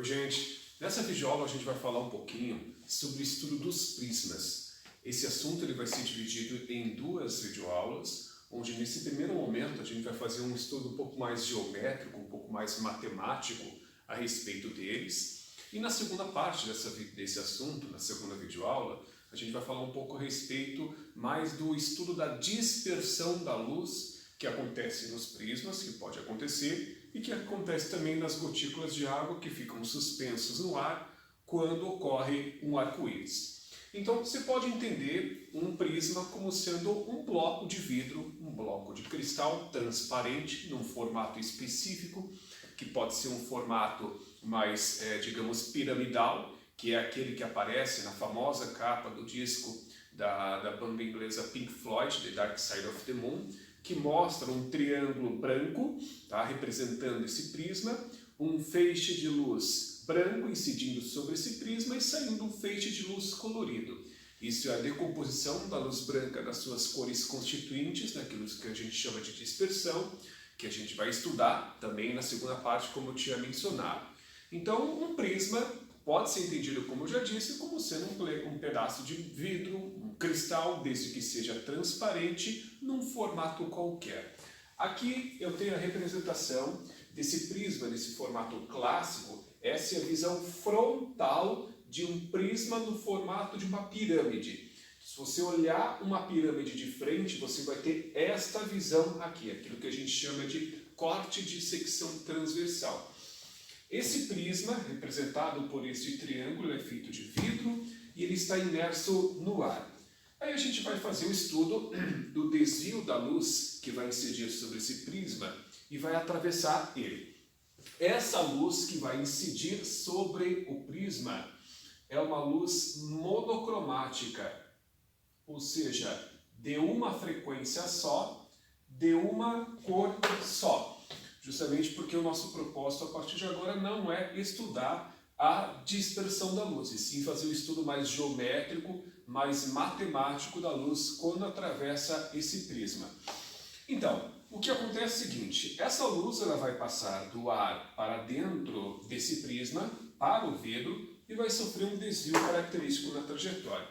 Oi, gente! Nessa videoaula a gente vai falar um pouquinho sobre o estudo dos prismas. Esse assunto ele vai ser dividido em duas videoaulas, onde nesse primeiro momento a gente vai fazer um estudo um pouco mais geométrico, um pouco mais matemático a respeito deles. E na segunda parte desse assunto, na segunda videoaula, a gente vai falar um pouco a respeito mais do estudo da dispersão da luz que acontece nos prismas, que pode acontecer, e que acontece também nas gotículas de água que ficam suspensos no ar quando ocorre um arco-íris. Então você pode entender um prisma como sendo um bloco de vidro, um bloco de cristal transparente, num formato específico, que pode ser um formato mais, digamos, piramidal, que é aquele que aparece na famosa capa do disco da banda inglesa Pink Floyd, The Dark Side of the Moon, que mostra um triângulo branco, tá, representando esse prisma, um feixe de luz branco incidindo sobre esse prisma e saindo um feixe de luz colorido. Isso é a decomposição da luz branca das suas cores constituintes, naquilo que a gente chama de dispersão, que a gente vai estudar também na segunda parte, como eu tinha mencionado. Então, um prisma pode ser entendido, como eu já disse, como sendo um pedaço de vidro, um cristal, desde que seja transparente, num formato qualquer. Aqui eu tenho a representação desse prisma, nesse formato clássico. Essa é a visão frontal de um prisma no formato de uma pirâmide. Se você olhar uma pirâmide de frente, você vai ter esta visão aqui, aquilo que a gente chama de corte de secção transversal. Esse prisma, representado por esse triângulo, é feito de vidro e ele está imerso no ar. Aí a gente vai fazer o estudo do desvio da luz que vai incidir sobre esse prisma e vai atravessar ele. Essa luz que vai incidir sobre o prisma é uma luz monocromática, ou seja, de uma frequência só, de uma cor só. Justamente porque o nosso propósito a partir de agora não é estudar a dispersão da luz, e sim fazer um estudo mais geométrico, mais matemático da luz quando atravessa esse prisma. Então, o que acontece é o seguinte, essa luz ela vai passar do ar para dentro desse prisma, para o vidro, e vai sofrer um desvio característico na trajetória.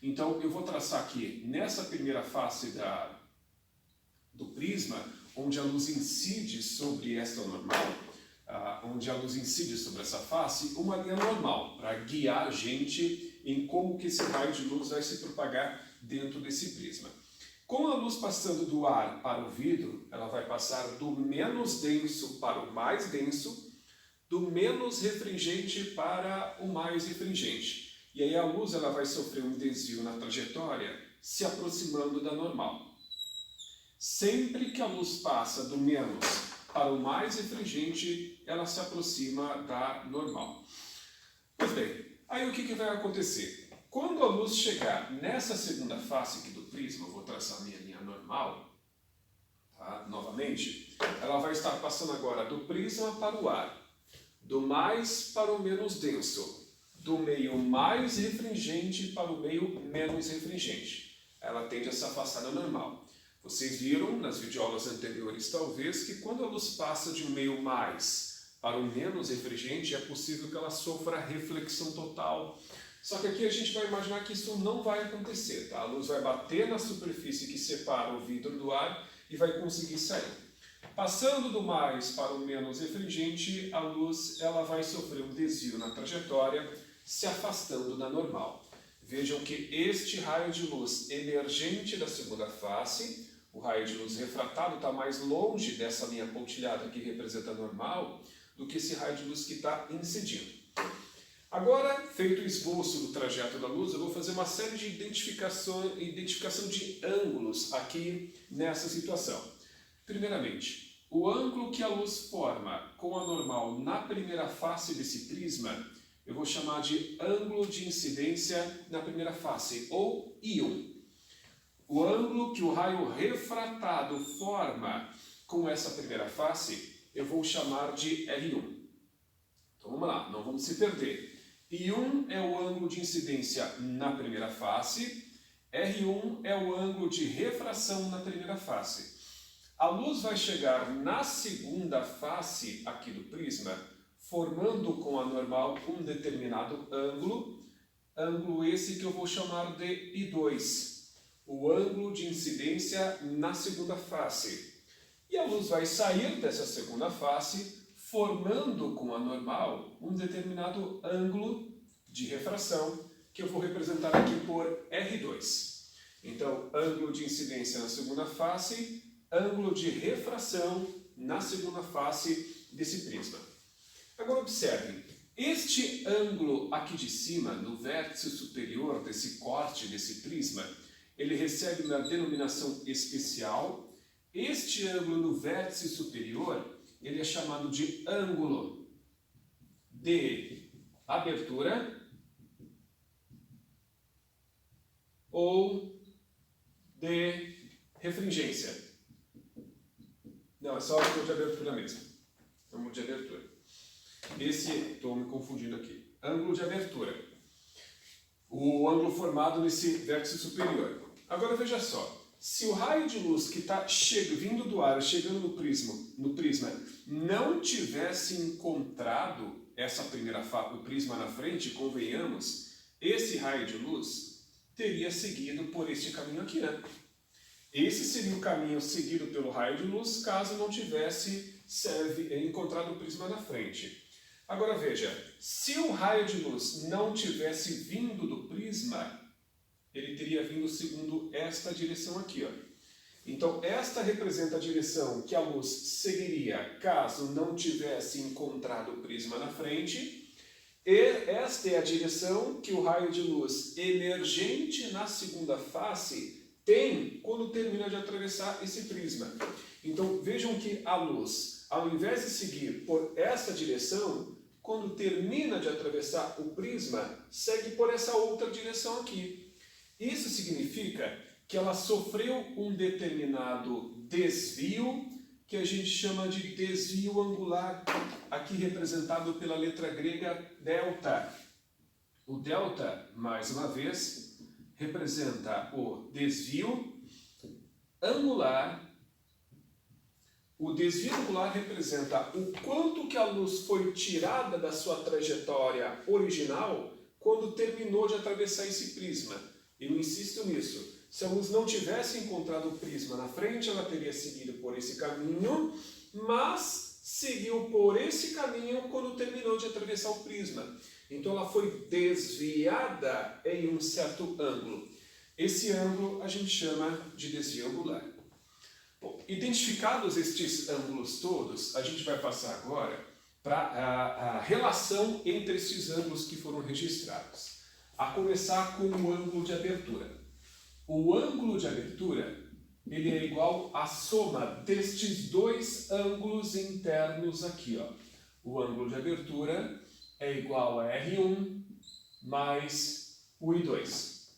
Então, eu vou traçar aqui, nessa primeira face do prisma, onde a luz incide sobre esta normal, onde a luz incide sobre essa face, uma linha normal, para guiar a gente em como que esse raio de luz vai se propagar dentro desse prisma. Com a luz passando do ar para o vidro, ela vai passar do menos denso para o mais denso, do menos refringente para o mais refringente. E aí a luz ela vai sofrer um desvio na trajetória, se aproximando da normal. Sempre que a luz passa do menos para o mais refringente, ela se aproxima da normal. Pois bem, aí o que vai acontecer? Quando a luz chegar nessa segunda face aqui do prisma, eu vou traçar a minha linha normal, tá? Novamente, ela vai estar passando agora do prisma para o ar, do mais para o menos denso, do meio mais refringente para o meio menos refringente. Ela tende a se afastar da normal. Vocês viram nas videoaulas anteriores, talvez, que quando a luz passa de um meio mais para o menos refringente, é possível que ela sofra reflexão total. Só que aqui a gente vai imaginar que isso não vai acontecer, tá? A luz vai bater na superfície que separa o vidro do ar e vai conseguir sair. Passando do mais para o menos refringente, a luz ela vai sofrer um desvio na trajetória, se afastando da normal. Vejam que este raio de luz emergente da segunda face, o raio de luz refratado está mais longe dessa linha pontilhada que representa a normal do que esse raio de luz que está incidindo. Agora, feito o esboço do trajeto da luz, eu vou fazer uma série de identificação de ângulos aqui nessa situação. Primeiramente, o ângulo que a luz forma com a normal na primeira face desse prisma, eu vou chamar de ângulo de incidência na primeira face, ou I1. O ângulo que o raio refratado forma com essa primeira face, eu vou chamar de R1. Então vamos lá, não vamos se perder. I1 é o ângulo de incidência na primeira face, R1 é o ângulo de refração na primeira face. A luz vai chegar na segunda face aqui do prisma formando com a normal um determinado ângulo, ângulo esse que eu vou chamar de I2, o ângulo de incidência na segunda face. E a luz vai sair dessa segunda face, formando com a normal um determinado ângulo de refração, que eu vou representar aqui por R2. Então, ângulo de incidência na segunda face, ângulo de refração na segunda face desse prisma. Agora observem, este ângulo aqui de cima, no vértice superior desse corte, desse prisma, ele recebe uma denominação especial. Este ângulo no vértice superior, ele é chamado de ângulo de abertura ou de refringência. Não, é só ângulo de abertura mesmo. Ângulo de abertura. Estou me confundindo aqui. Ângulo de abertura. O ângulo formado nesse vértice superior. Agora veja só. Se o raio de luz que está vindo do ar, chegando no prisma, não tivesse encontrado essa o prisma na frente, convenhamos, esse raio de luz teria seguido por este caminho aqui, né? Esse seria o caminho seguido pelo raio de luz, caso não tivesse encontrado o prisma na frente. Agora veja, se o raio de luz não tivesse vindo do prisma, ele teria vindo segundo esta direção aqui, ó. Então, esta representa a direção que a luz seguiria caso não tivesse encontrado o prisma na frente. E esta é a direção que o raio de luz emergente na segunda face tem quando termina de atravessar esse prisma. Então, vejam que a luz, ao invés de seguir por esta direção, quando termina de atravessar o prisma, segue por essa outra direção aqui. Isso significa que ela sofreu um determinado desvio, que a gente chama de desvio angular, aqui representado pela letra grega delta. O delta, mais uma vez, representa o desvio angular. O desvio angular representa o quanto que a luz foi tirada da sua trajetória original quando terminou de atravessar esse prisma. Eu insisto nisso. Se a luz não tivesse encontrado o prisma na frente, ela teria seguido por esse caminho, mas seguiu por esse caminho quando terminou de atravessar o prisma. Então ela foi desviada em um certo ângulo. Esse ângulo a gente chama de desvio angular. Bom, identificados estes ângulos todos, a gente vai passar agora para a relação entre esses ângulos que foram registrados. A começar com o ângulo de abertura. O ângulo de abertura ele é igual à soma destes dois ângulos internos aqui, ó. O ângulo de abertura é igual a R1 mais o I2.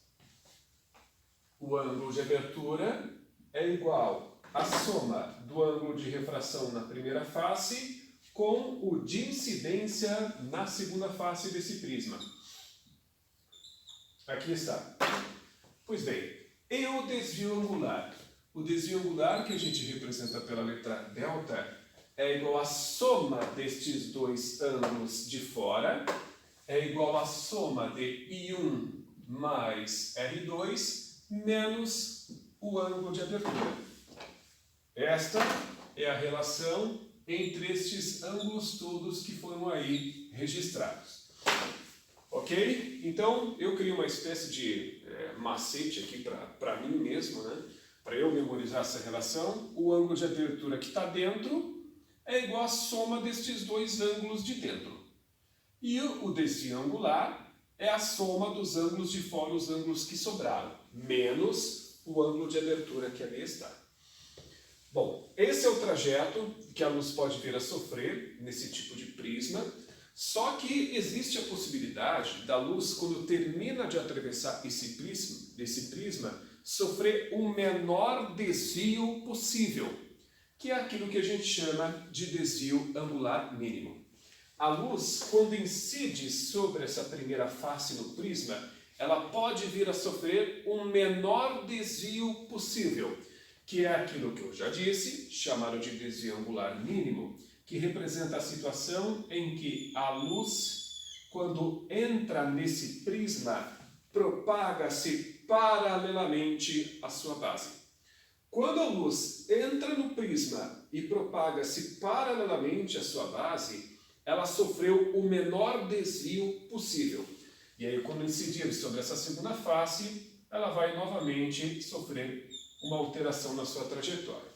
O ângulo de abertura é igual à soma do ângulo de refração na primeira face com o de incidência na segunda face desse prisma. Aqui está. Pois bem, e o desvio angular? O desvio angular, que a gente representa pela letra delta, é igual à soma destes dois ângulos de fora, é igual à soma de I1 mais R2 menos o ângulo de abertura. Esta é a relação entre estes ângulos todos que foram aí registrados. Ok? Então, eu criei uma espécie de macete aqui para mim mesmo, né? Para eu memorizar essa relação. O ângulo de abertura que está dentro é igual à soma destes dois ângulos de dentro. E o desvio angular é a soma dos ângulos de fora, os ângulos que sobraram, menos o ângulo de abertura que ali está. Bom, esse é o trajeto que a luz pode vir a sofrer nesse tipo de prisma. Só que existe a possibilidade da luz, quando termina de atravessar esse prisma, sofrer o menor desvio possível, que é aquilo que a gente chama de desvio angular mínimo. A luz, quando incide sobre essa primeira face no prisma, ela pode vir a sofrer o menor desvio possível, que é aquilo que eu já disse, chamado de desvio angular mínimo, que representa a situação em que a luz, quando entra nesse prisma, propaga-se paralelamente à sua base. Quando a luz entra no prisma e propaga-se paralelamente à sua base, ela sofreu o menor desvio possível. E aí, quando incidir sobre essa segunda face, ela vai novamente sofrer uma alteração na sua trajetória.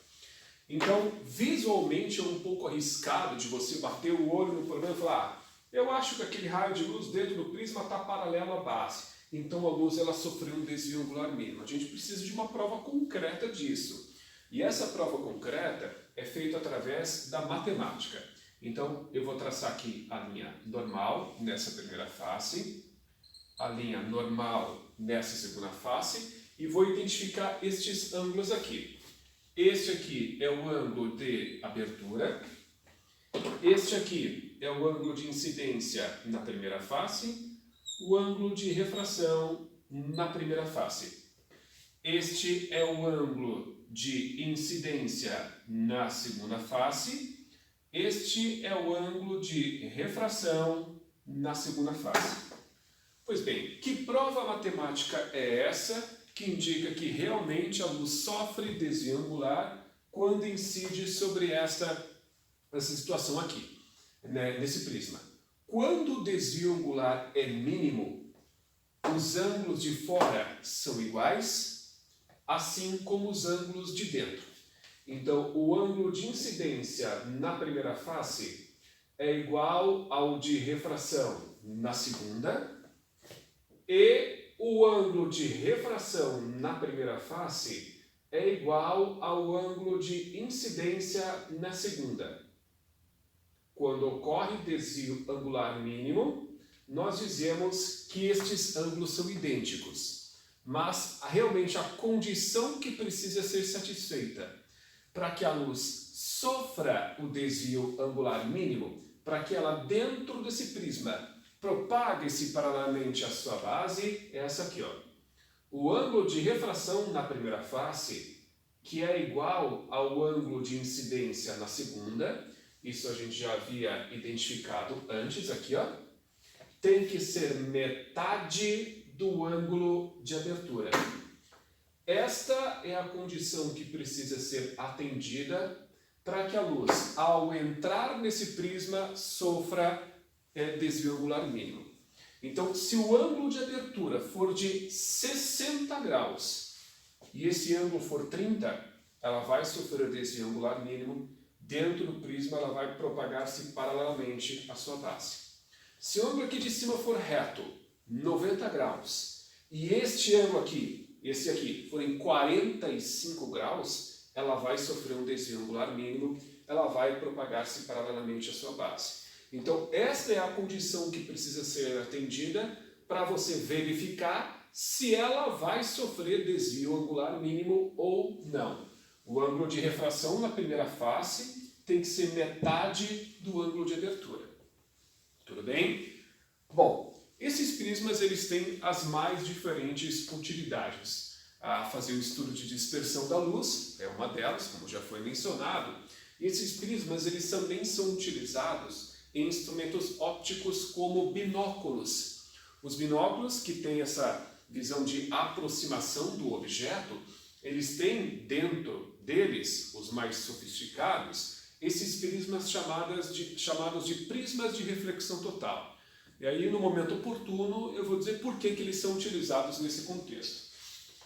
Então, visualmente é um pouco arriscado de você bater o olho no problema e falar: eu acho que aquele raio de luz dentro do prisma está paralelo à base. Então a luz ela sofreu um desvio angular mínimo. A gente precisa de uma prova concreta disso. E essa prova concreta é feita através da matemática. Então eu vou traçar aqui a linha normal nessa primeira face, a linha normal nessa segunda face e vou identificar estes ângulos aqui. Este aqui é o ângulo de abertura, este aqui é o ângulo de incidência na primeira face, o ângulo de refração na primeira face. Este é o ângulo de incidência na segunda face, este é o ângulo de refração na segunda face. Pois bem, que prova matemática é essa que indica que realmente a luz sofre desvio angular quando incide sobre essa situação aqui, né, nesse prisma? Quando o desvio angular é mínimo, os ângulos de fora são iguais, assim como os ângulos de dentro. Então, o ângulo de incidência na primeira face é igual ao de refração na segunda, e o ângulo de refração na primeira face é igual ao ângulo de incidência na segunda. Quando ocorre desvio angular mínimo, nós dizemos que estes ângulos são idênticos. Mas realmente a condição que precisa ser satisfeita para que a luz sofra o desvio angular mínimo, para que ela dentro desse prisma propague-se paralelamente à sua base, é essa aqui, ó. O ângulo de refração na primeira face, que é igual ao ângulo de incidência na segunda, isso a gente já havia identificado antes aqui, ó, tem que ser metade do ângulo de abertura. Esta é a condição que precisa ser atendida para que a luz, ao entrar nesse prisma, sofra desvio angular mínimo. Então, se o ângulo de abertura for de 60 graus e esse ângulo for 30, ela vai sofrer desvio angular mínimo. Dentro do prisma, ela vai propagar-se paralelamente à sua base. Se o ângulo aqui de cima for reto, 90 graus, e este ângulo aqui, esse aqui, for em 45 graus, ela vai sofrer um desvio angular mínimo, ela vai propagar-se paralelamente à sua base. Então, esta é a condição que precisa ser atendida para você verificar se ela vai sofrer desvio angular mínimo ou não. O ângulo de refração na primeira face tem que ser metade do ângulo de abertura. Tudo bem? Bom, esses prismas eles têm as mais diferentes utilidades. A fazer o estudo de dispersão da luz é uma delas, como já foi mencionado. E esses prismas eles também são utilizados em instrumentos ópticos como binóculos. Os binóculos que têm essa visão de aproximação do objeto, eles têm dentro deles, os mais sofisticados, esses prismas chamados de prismas de reflexão total. E aí, no momento oportuno, eu vou dizer por que eles são utilizados nesse contexto.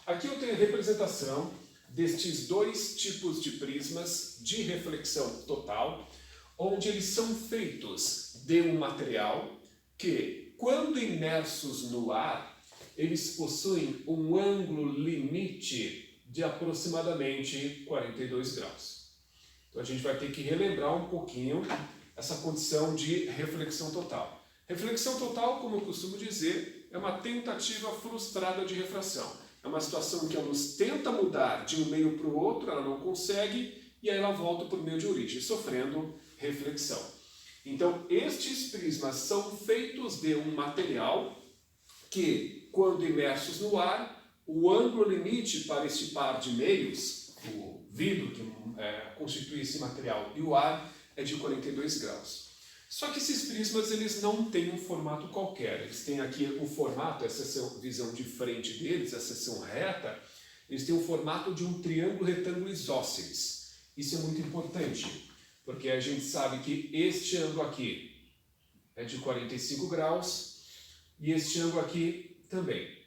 Aqui eu tenho a representação destes dois tipos de prismas de reflexão total, onde eles são feitos de um material que, quando imersos no ar, eles possuem um ângulo limite de aproximadamente 42 graus. Então a gente vai ter que relembrar um pouquinho essa condição de reflexão total. Reflexão total, como eu costumo dizer, é uma tentativa frustrada de refração. É uma situação em que a luz tenta mudar de um meio para o outro, ela não consegue, e aí ela volta para o meio de origem, sofrendo reflexão. Então, estes prismas são feitos de um material que, quando imersos no ar, o ângulo limite para este par de meios, o vidro que constitui esse material e o ar, é de 42 graus. Só que esses prismas eles não têm um formato qualquer, eles têm aqui o formato, essa visão de frente deles, a seção reta, eles têm o formato de um triângulo retângulo isósceles. Isso é muito importante, porque a gente sabe que este ângulo aqui é de 45 graus e este ângulo aqui também.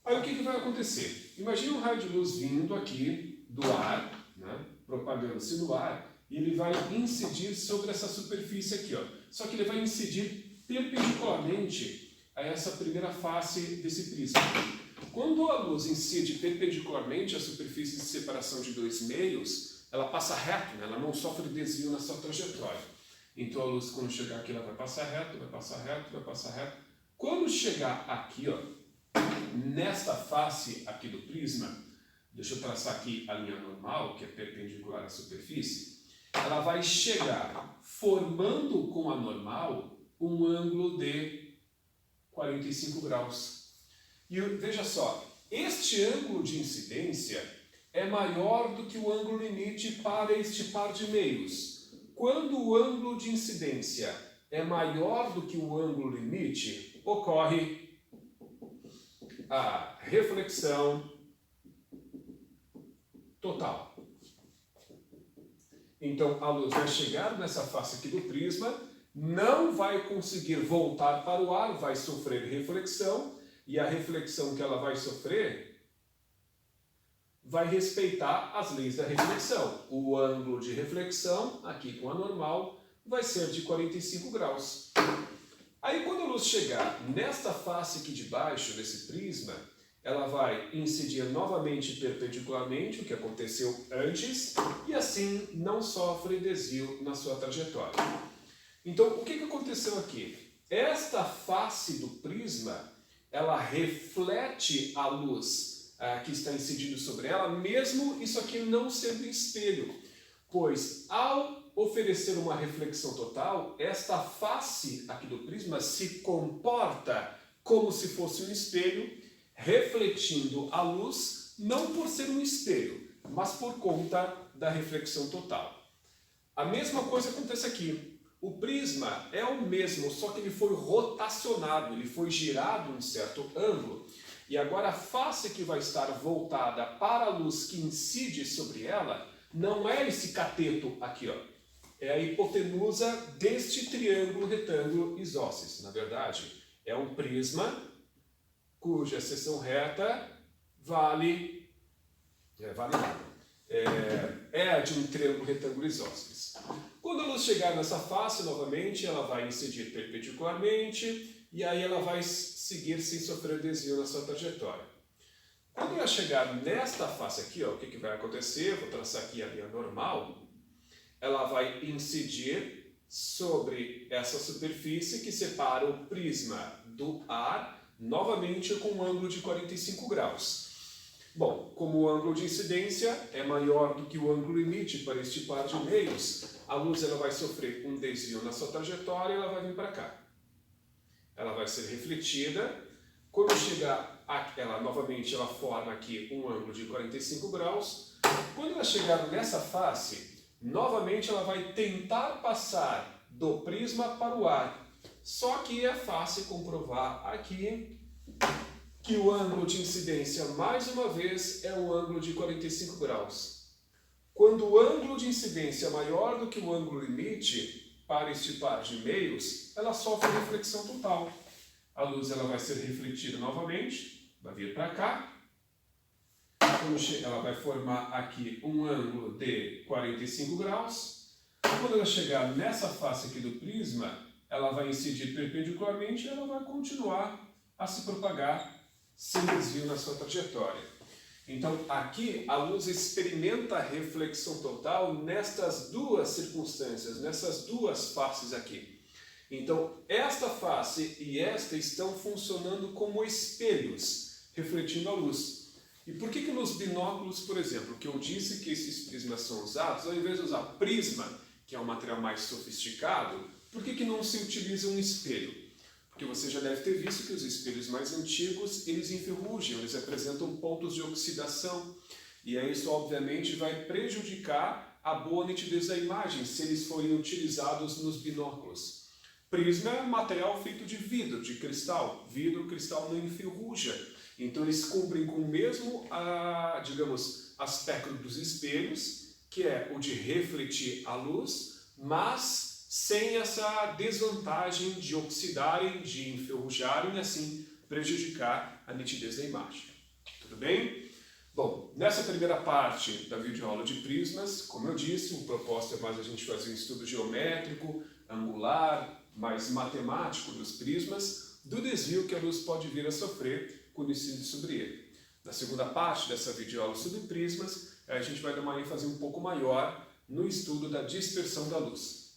Aí o que vai acontecer? Imagine um raio de luz vindo aqui do ar, né, propagando-se no ar, e ele vai incidir sobre essa superfície aqui, ó. Só que ele vai incidir perpendicularmente a essa primeira face desse prisma. Quando a luz incide perpendicularmente à superfície de separação de dois meios, ela passa reto, né? Ela não sofre desvio na sua trajetória. Então a luz, quando chegar aqui, ela vai passar reto, vai passar reto, vai passar reto. Quando chegar aqui, ó, nesta face aqui do prisma, deixa eu traçar aqui a linha normal, que é perpendicular à superfície, ela vai chegar formando com a normal um ângulo de 45 graus. E veja só, este ângulo de incidência é maior do que o ângulo limite para este par de meios. Quando o ângulo de incidência é maior do que o ângulo limite, ocorre a reflexão total. Então, a luz vai chegar nessa face aqui do prisma, não vai conseguir voltar para o ar, vai sofrer reflexão, e a reflexão que ela vai sofrer vai respeitar as leis da reflexão. O ângulo de reflexão, aqui com a normal, vai ser de 45 graus. Aí, quando a luz chegar nesta face aqui de baixo desse prisma, ela vai incidir novamente perpendicularmente, o que aconteceu antes, e assim não sofre desvio na sua trajetória. Então, o que aconteceu aqui? Esta face do prisma, ela reflete a luz que está incidindo sobre ela, mesmo isso aqui não sendo espelho, pois ao oferecer uma reflexão total, esta face aqui do prisma se comporta como se fosse um espelho, refletindo a luz, não por ser um espelho, mas por conta da reflexão total. A mesma coisa acontece aqui. O prisma é o mesmo, só que ele foi rotacionado, ele foi girado em um certo ângulo. E agora a face que vai estar voltada para a luz que incide sobre ela, não é esse cateto aqui, ó. É a hipotenusa deste triângulo retângulo isósceles. Na verdade, é um prisma cuja seção reta vale a de um triângulo retângulo isósceles. Quando a luz chegar nessa face, novamente, ela vai incidir perpendicularmente e aí ela vai seguir sem sofrer desvio na sua trajetória. Quando ela chegar nesta face aqui, ó, o que vai acontecer? Vou traçar aqui a linha normal. Ela vai incidir sobre essa superfície que separa o prisma do ar, novamente com um ângulo de 45 graus. Bom, como o ângulo de incidência é maior do que o ângulo limite para este par de meios, a luz ela vai sofrer um desvio na sua trajetória e ela vai vir para cá. Ela vai ser refletida. Quando chegar aqui, novamente ela forma aqui um ângulo de 45 graus. Quando ela chegar nessa face, novamente ela vai tentar passar do prisma para o ar. Só que é fácil comprovar aqui que o ângulo de incidência, mais uma vez, é um ângulo de 45 graus. Quando o ângulo de incidência é maior do que o ângulo limite para este par de meios, ela sofre reflexão total. A luz ela vai ser refletida novamente, vai vir para cá. Ela vai formar aqui um ângulo de 45 graus. Quando ela chegar nessa face aqui do prisma, ela vai incidir perpendicularmente e ela vai continuar a se propagar sem desvio na sua trajetória. Então, aqui a luz experimenta a reflexão total nestas duas circunstâncias, nessas duas faces aqui. Então, esta face e esta estão funcionando como espelhos, refletindo a luz. E por que nos binóculos, por exemplo, que eu disse que esses prismas são usados, ao invés de usar prisma, que é um material mais sofisticado, por que não se utiliza um espelho? Porque você já deve ter visto que os espelhos mais antigos, eles enferrujam, eles apresentam pontos de oxidação. E aí isso, obviamente, vai prejudicar a boa nitidez da imagem se eles forem utilizados nos binóculos. Prisma é um material feito de vidro, de cristal. Vidro, cristal não enferruja. Então eles cumprem com o mesmo, digamos, aspecto dos espelhos, que é o de refletir a luz, mas sem essa desvantagem de oxidarem, de enferrujarem e assim prejudicar a nitidez da imagem. Tudo bem? Bom, nessa primeira parte da videoaula de prismas, como eu disse, o propósito é mais a gente fazer um estudo geométrico, angular, mais matemático dos prismas, do desvio que a luz pode vir a sofrer quando incide sobre ele. Na segunda parte dessa videoaula sobre prismas, a gente vai dar uma ênfase um pouco maior no estudo da dispersão da luz.